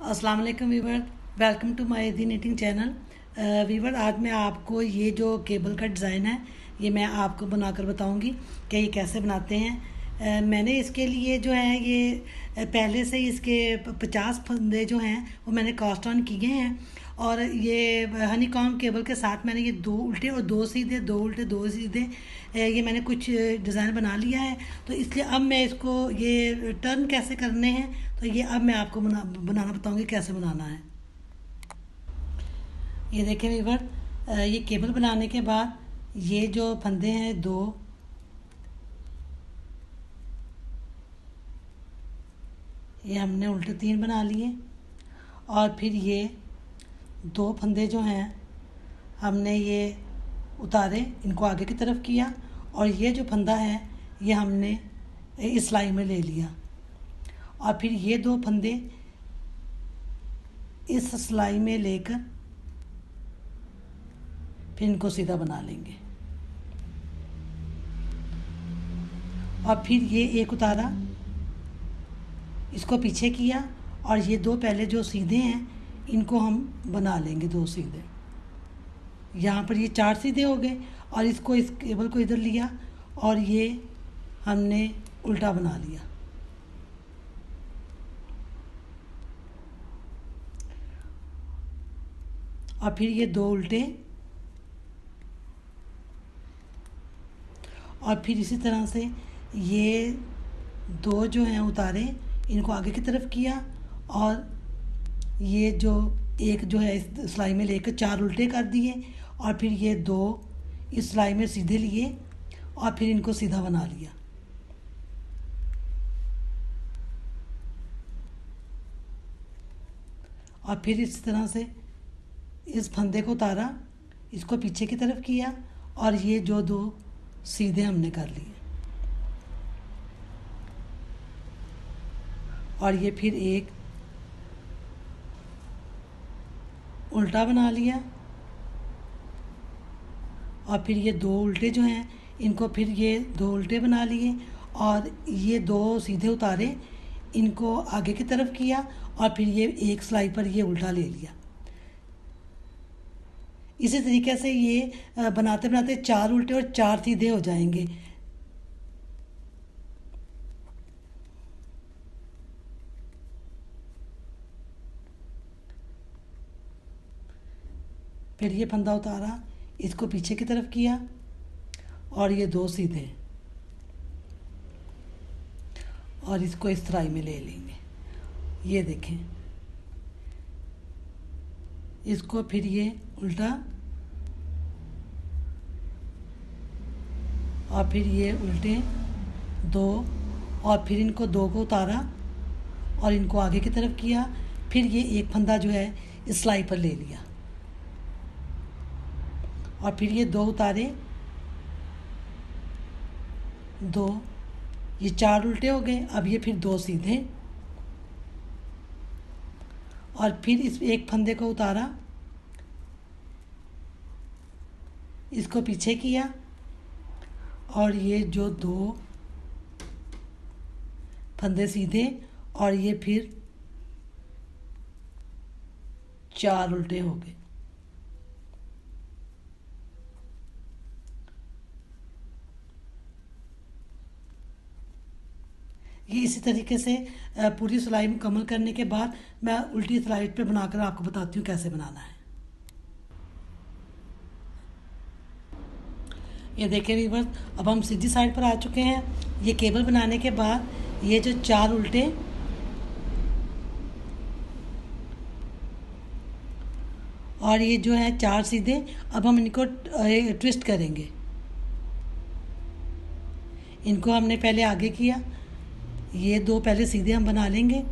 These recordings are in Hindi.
अस्सलाम वालेकुम viewer, welcome to my the knitting channel. Viewer, आज मैं आपको ये जो केबल का डिज़ाइन है ये मैं आपको बनाकर बताऊंगी कि ये कैसे बनाते हैं। मैंने इसके लिए जो है ये पहले से ही इसके 50 फंदे जो हैं वो मैंने कास्ट ऑन किए हैं। और ये हनी कॉम केबल के साथ मैंने ये दो उल्टे और दो सीधे, दो उल्टे दो सीधे, ये मैंने कुछ डिज़ाइन बना लिया है। तो इसलिए अब मैं इसको ये टर्न कैसे करने हैं तो ये अब मैं आपको बनाना बताऊंगी कैसे बनाना है। ये देखें वीवर, ये केबल बनाने के बाद ये जो फंदे हैं दो, ये हमने उल्टे 3 बना लिए। और फिर ये दो फंदे जो हैं हमने ये उतारे, इनको आगे की तरफ किया। और ये जो फंदा है ये हमने इस सिलाई में ले लिया। और फिर ये दो फंदे इस सिलाई में लेकर फिर इनको सीधा बना लेंगे। और फिर ये एक उतारा, इसको पीछे किया और ये दो पहले जो सीधे हैं इनको हम बना लेंगे, दो सीधे। यहाँ पर ये 4 सीधे हो गए। और इसको, इस केबल को इधर लिया और ये हमने उल्टा बना लिया। और फिर ये दो उल्टे, और फिर इसी तरह से ये दो जो हैं उतारे, इनको आगे की तरफ किया। और ये जो एक जो है इस सिलाई में लेकर 4 उल्टे कर दिए। और फिर ये दो इस सिलाई में सीधे लिए और फिर इनको सीधा बना लिया। और फिर इस तरह से इस फंदे को उतारा, इसको पीछे की तरफ किया और ये जो दो सीधे हमने कर लिए। और ये फिर एक उल्टा बना लिया। और फिर ये दो उल्टे जो हैं इनको फिर ये दो उल्टे बना लिए। और ये दो सीधे उतारे, इनको आगे की तरफ किया और फिर ये एक सिलाई पर ये उल्टा ले लिया। इसी तरीके से ये बनाते बनाते 4 उल्टे और 4 सीधे हो जाएंगे। फिर ये फंदा उतारा, इसको पीछे की तरफ किया और ये दो सीधे, और इसको इस सिलाई में ले लेंगे। ये देखें, इसको फिर ये उल्टा और फिर ये उल्टे दो, और फिर इनको दो को उतारा और इनको आगे की तरफ किया। फिर ये एक फंदा जो है इस सिलाई पर ले लिया। और फिर ये दो उतारे, दो, ये 4 उल्टे हो गए। अब ये फिर दो सीधे, और फिर इस एक फंदे को उतारा, इसको पीछे किया और ये जो दो फंदे सीधे और ये फिर 4 उल्टे हो गए। ये इसी तरीके से पूरी सिलाई मुकम्मल करने के बाद मैं उल्टी सिलाई पे बनाकर आपको बताती हूँ कैसे बनाना है। ये देखिए व्यूअर्स, अब हम सीधी साइड पर आ चुके हैं। ये केबल बनाने के बाद ये जो 4 उल्टे और ये जो है 4 सीधे, अब हम इनको ट्विस्ट करेंगे। इनको हमने पहले आगे किया, ये दो पहले सीधे हम बना लेंगे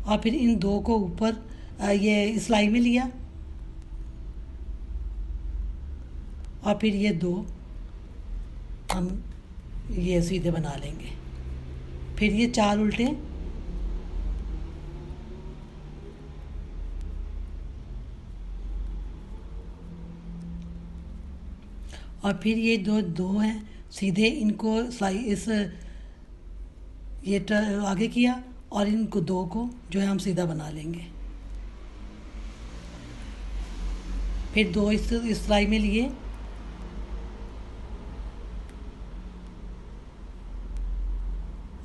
और फिर इन दो को ऊपर ये सिलाई में लिया और फिर ये दो हम ये सीधे बना लेंगे। फिर ये 4 उल्टे, और फिर ये दो हैं सीधे, इनको सिलाई इस ये आगे किया और इनको दो को जो है हम सीधा बना लेंगे। फिर दो इस सिलाई में लिए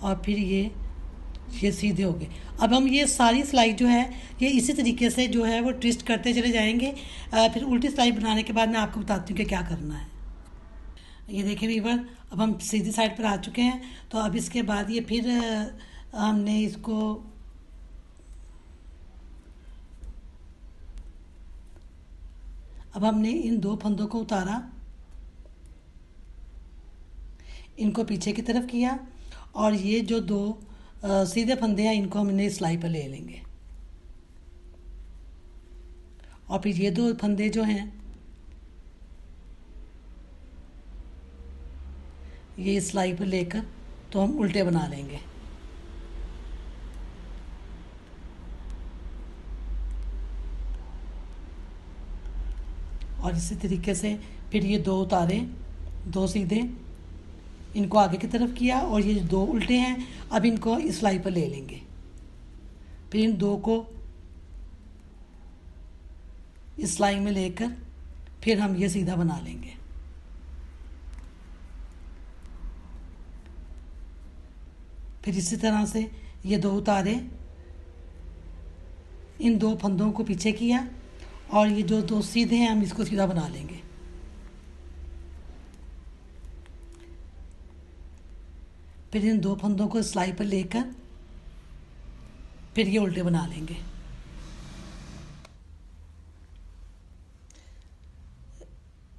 और फिर ये सीधे हो गए। अब हम ये सारी सिलाई जो है ये इसी तरीके से जो है वो ट्विस्ट करते चले जाएंगे। फिर उल्टी सिलाई बनाने के बाद मैं आपको बताती हूँ कि क्या करना है। ये देखिए वीवर, अब हम सीधी साइड पर आ चुके हैं। तो अब इसके बाद ये फिर हमने इसको अब हमने इन दो फंदों को उतारा, इनको पीछे की तरफ किया और ये जो दो सीधे फंदे हैं इनको हमने सिलाई पर ले लेंगे। और फिर ये दो फंदे जो हैं ये सिलाई पर लेकर तो हम उल्टे बना लेंगे। और इसी तरीके से फिर ये दो उतारे, दो सीधे, इनको आगे की तरफ किया और ये दो उल्टे हैं अब इनको इस सिलाई पर ले लेंगे। फिर इन दो को इस सिलाई में लेकर फिर हम ये सीधा बना लेंगे। फिर इसी तरह से ये दो उतारे, इन दो फंदों को पीछे किया और ये जो दो सीधे हैं हम इसको सीधा बना लेंगे। फिर इन दो फंदों को सिलाई पर लेकर फिर ये उल्टे बना लेंगे।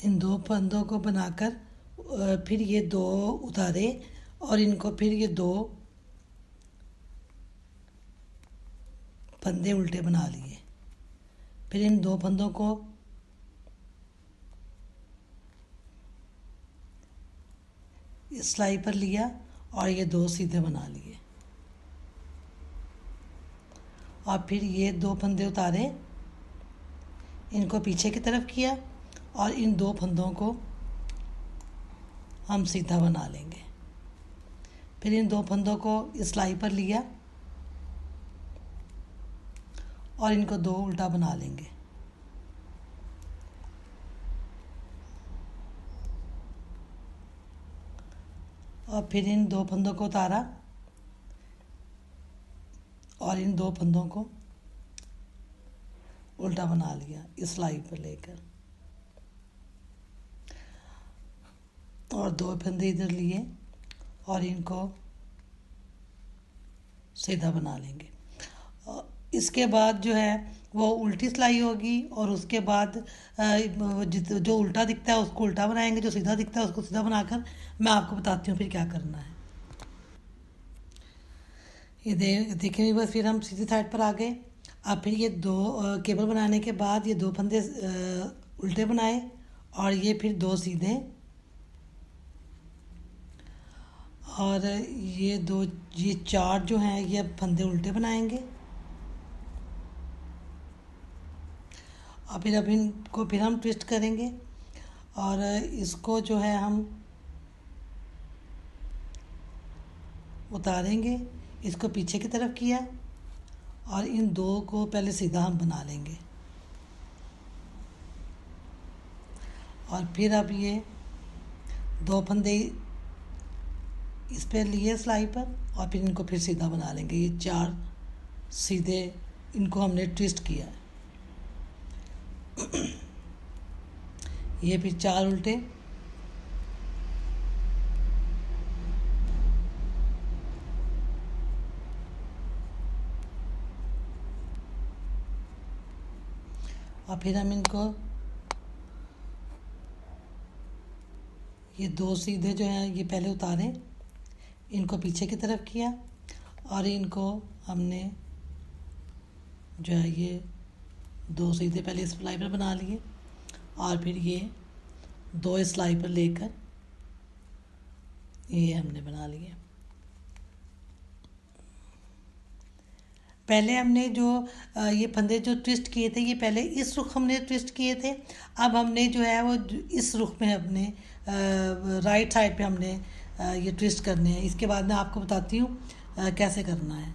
इन दो फंदों को बनाकर फिर ये दो उतारे और इनको फिर ये दो फंदे उल्टे बना लिए। फिर इन दो फंदों को सिलाई पर लिया और ये दो सीधे बना लिए। और फिर ये दो फंदे उतारे, इनको पीछे की तरफ किया और इन दो फंदों को हम सीधा बना लेंगे। फिर इन दो फंदों को सिलाई पर लिया और इनको दो उल्टा बना लेंगे। और फिर इन दो फंदों को उतारा और इन दो फंदों को उल्टा बना लिया इस सिलाई पर लेकर और दो फंदे इधर लिए और इनको सीधा बना लेंगे। इसके बाद जो है वो उल्टी सिलाई होगी और उसके बाद जो उल्टा दिखता है उसको उल्टा बनाएंगे, जो सीधा दिखता है उसको सीधा बनाकर मैं आपको बताती हूँ फिर क्या करना है। ये देखिए बस फिर हम सीधी साइड पर आ गए। अब फिर ये दो केबल बनाने के बाद ये दो फंदे उल्टे बनाए और ये फिर दो सीधे और ये चार जो हैं ये फंदे उल्टे बनाएंगे। और फिर अब इनको फिर हम ट्विस्ट करेंगे और इसको जो है हम उतारेंगे, इसको पीछे की तरफ किया और इन दो को पहले सीधा हम बना लेंगे। और फिर अब ये दो फंदे इस पर लिए सिलाई पर और फिर इनको फिर सीधा बना लेंगे। ये चार सीधे इनको हमने ट्विस्ट किया है। ये फिर चार उल्टे और फिर हम इनको ये दो सीधे जो हैं ये पहले उतारे, इनको पीछे की तरफ किया और इनको हमने जो है ये दो सीधे पहले इस सिलाई पर बना लिए और फिर ये दो इस सिलाई पर लेकर ये हमने बना लिए। पहले हमने जो ये फंदे जो ट्विस्ट किए थे ये पहले इस रुख हमने ट्विस्ट किए थे। अब हमने जो है वो इस रुख में अपने राइट साइड पे हमने ये ट्विस्ट करने हैं। इसके बाद मैं आपको बताती हूँ कैसे करना है।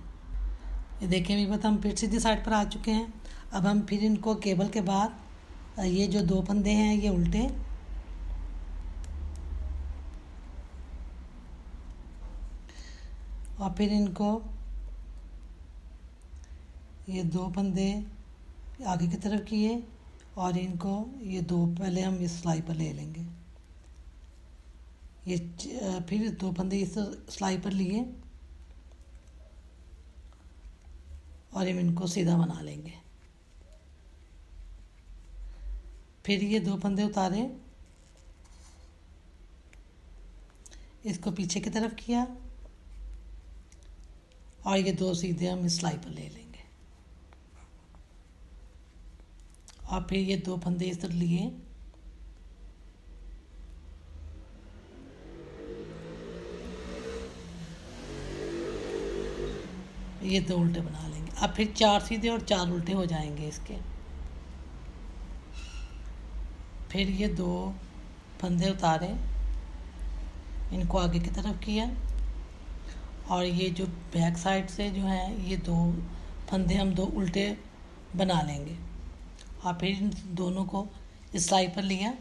ये देखें वीवर, हम फिर सीधी साइड पर आ चुके हैं। अब हम फिर इनको केबल के बाद ये जो 2 फंदे हैं ये उल्टे, और फिर इनको ये 2 फंदे आगे की तरफ किए, और इनको ये 2 पहले हम इस सिलाई पर ले लेंगे। ये फिर 2 फंदे इस सिलाई पर लिए और हम इनको सीधा बना लेंगे। फिर ये 2 फंदे उतारे, इसको पीछे की तरफ किया और ये 2 सीधे हम इस सिलाई पर ले लेंगे। और फिर ये 2 फंदे इस तरह लिए, ये 2 उल्टे बना लेंगे। अब फिर 4 सीधे और 4 उल्टे हो जाएंगे इसके। फिर ये 2 फंदे उतारे, इनको आगे की तरफ किया, और ये जो बैक साइड से जो है ये 2 फंदे हम 2 उल्टे बना लेंगे। और फिर इन दोनों को इस सिलाई पर लिया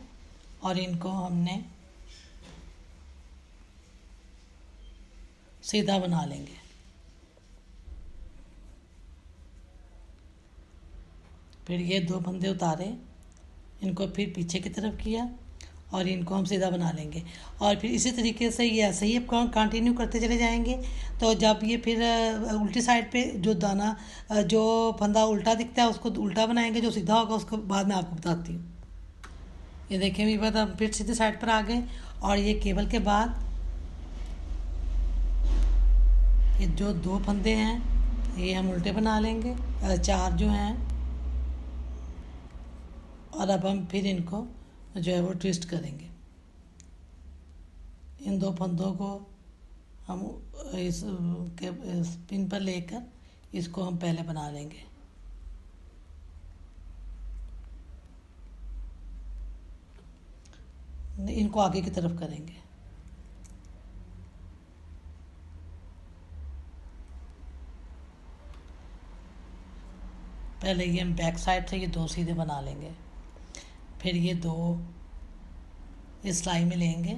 और इनको हमने सीधा बना लेंगे। फिर ये 2 फंदे उतारे, इनको फिर पीछे की तरफ किया और इनको हम सीधा बना लेंगे। और फिर इसी तरीके से ये ऐसे ही कंटिन्यू करते चले जाएंगे। तो जब ये फिर उल्टी साइड पे जो दाना जो फंदा उल्टा दिखता है उसको उल्टा बनाएंगे, जो सीधा होगा उसको बाद में आपको बताती हूँ। ये देखें भी बात, हम फिर सीधे साइड पर आ गए और ये केबल के बाद ये जो 2 फंदे हैं ये हम उल्टे बना लेंगे, 4 जो हैं। और अब हम फिर इनको जो है वो ट्विस्ट करेंगे। इन 2 फंदों को हम इस पिन पर लेकर इसको हम पहले बना लेंगे। इनको आगे की तरफ करेंगे। पहले ये हम बैक साइड से ये 2 सीधे बना लेंगे, फिर ये 2 इस सिलाई में लेंगे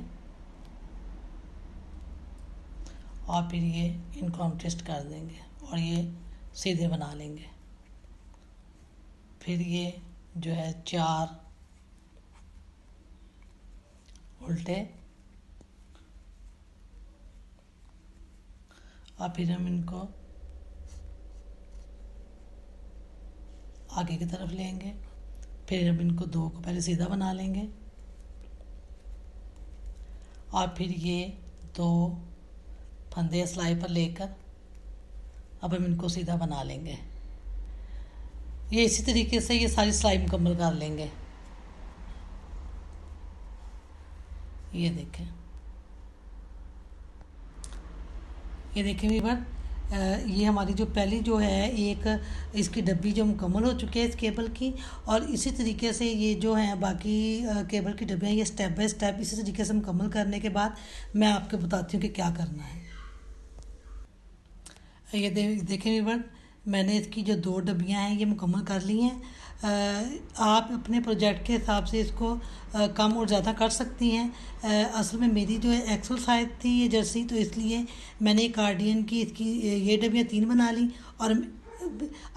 और फिर ये इनको हम ट्विस्ट कर देंगे और ये सीधे बना लेंगे। फिर ये जो है 4 उल्टे, और फिर हम इनको आगे की तरफ लेंगे। फिर हम इनको 2 को पहले सीधा बना लेंगे और फिर ये 2 फंदे सिलाई पर लेकर अब हम इनको सीधा बना लेंगे। ये इसी तरीके से ये सारी सिलाई मुकम्मल कर लेंगे। ये देखें, ये देखें वीवर, ये हमारी जो पहली जो है एक इसकी डब्बी जो मुकम्मल हो चुकी है इस केबल की। और इसी तरीके से ये जो है बाकी केबल की डब्बियाँ ये स्टेप बाय स्टेप इसी तरीके से मुकम्मल करने के बाद मैं आपको बताती हूँ कि क्या करना है। ये देखें वीवर, मैंने इसकी जो 2 डब्बियाँ हैं ये मुकम्मल कर ली हैं। आप अपने प्रोजेक्ट के हिसाब से इसको कम और ज़्यादा कर सकती हैं। असल में मेरी जो है एक्सल साइज थी ये जर्सी, तो इसलिए मैंने कार्डियन की इसकी ये डब्बियाँ 3 बना ली। और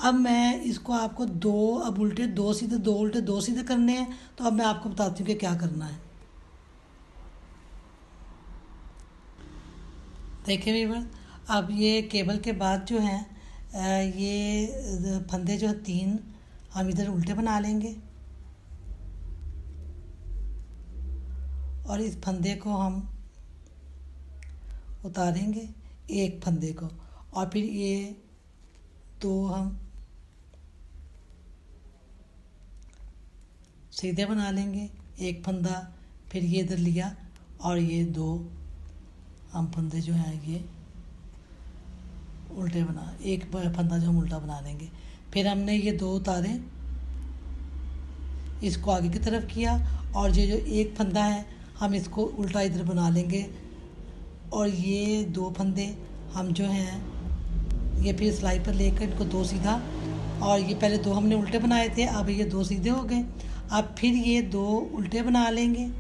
अब मैं इसको आपको 2 अब उल्टे 2 सीधे 2 उल्टे 2 सीधे करने हैं। तो अब मैं आपको बताती हूँ कि क्या करना है। देखिए वीवर, अब ये केबल के बाद जो है ये फंदे जो 3 हम इधर उल्टे बना लेंगे और इस फंदे को हम उतारेंगे, एक फंदे को, और फिर ये 2 हम सीधे बना लेंगे, एक फंदा फिर ये इधर लिया और ये 2 हम फंदे जो हैं ये उल्टे बना, एक फंदा जो हम उल्टा बना देंगे। फिर हमने ये 2 उतारे, इसको आगे की तरफ किया और ये जो एक फंदा है हम इसको उल्टा इधर बना लेंगे और ये 2 फंदे हम जो हैं ये फिर सिलाई पर लेकर इनको दो सीधा, और ये पहले दो हमने उल्टे बनाए थे, अब ये दो सीधे हो गए। अब फिर ये दो उल्टे बना लेंगे।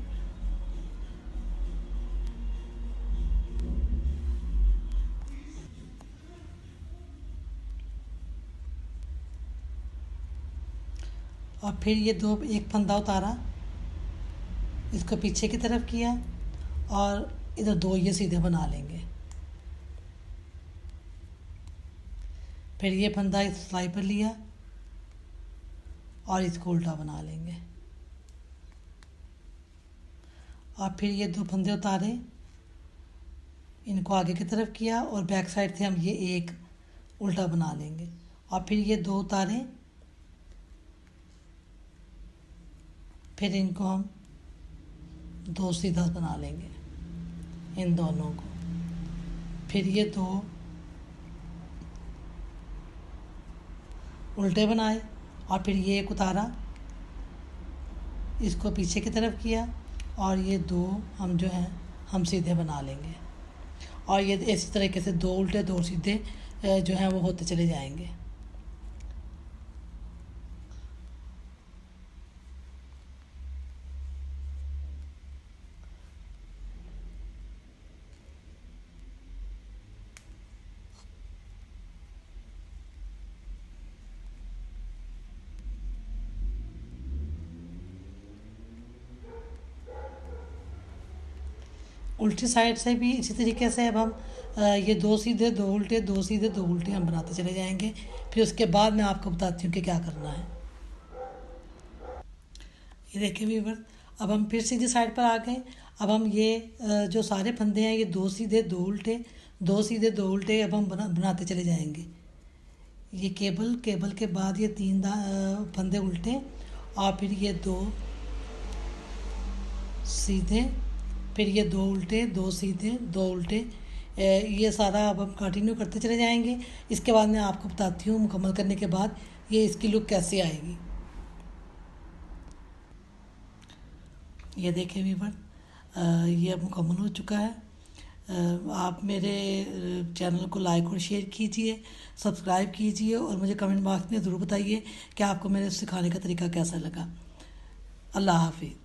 और फिर ये दो, एक फंदा उतारा, इसको पीछे की तरफ किया, और इधर दो ये सीधे बना लेंगे। फिर ये फंदा इस सिलाई पर लिया और इसको उल्टा बना लेंगे। और फिर ये दो फंदे उतारे, इनको आगे की तरफ किया, और बैक साइड से हम ये एक उल्टा बना लेंगे। और फिर ये दो उतारे, फिर इनको हम दो सीधा बना लेंगे इन दोनों को। फिर ये दो उल्टे बनाए, और फिर ये एक उतारा, इसको पीछे की तरफ किया, और ये दो हम जो हैं हम सीधे बना लेंगे। और ये इसी तरीके से दो उल्टे दो सीधे जो हैं वो होते चले जाएंगे। उल्टी साइड से भी इसी तरीके से अब हम ये दो सीधे दो उल्टे दो सीधे दो उल्टे हम बनाते चले जाएंगे। फिर उसके बाद मैं आपको बताती हूँ कि क्या करना है। ये देखिए व्यूअर, अब हम फिर सीधी साइड पर आ गए। अब हम ये जो सारे फंदे हैं, ये दो सीधे दो उल्टे दो सीधे दो उल्टे अब हम बनाते चले जाएंगे। ये केबल के बाद ये तीन फंदे उल्टे, और फिर ये दो सीधे, फिर ये दो उल्टे दो सीधे दो उल्टे, ये सारा अब हम कंटिन्यू करते चले जाएंगे। इसके बाद मैं आपको बताती हूँ मुकम्मल करने के बाद ये इसकी लुक कैसे आएगी। ये देखिए व्यूअर, ये अब मुकम्मल हो चुका है। आप मेरे चैनल को लाइक और शेयर कीजिए, सब्सक्राइब कीजिए, और मुझे कमेंट बॉक्स में ज़रूर बताइए कि आपको मेरे सिखाने का तरीका कैसा लगा। अल्लाह हाफिज़।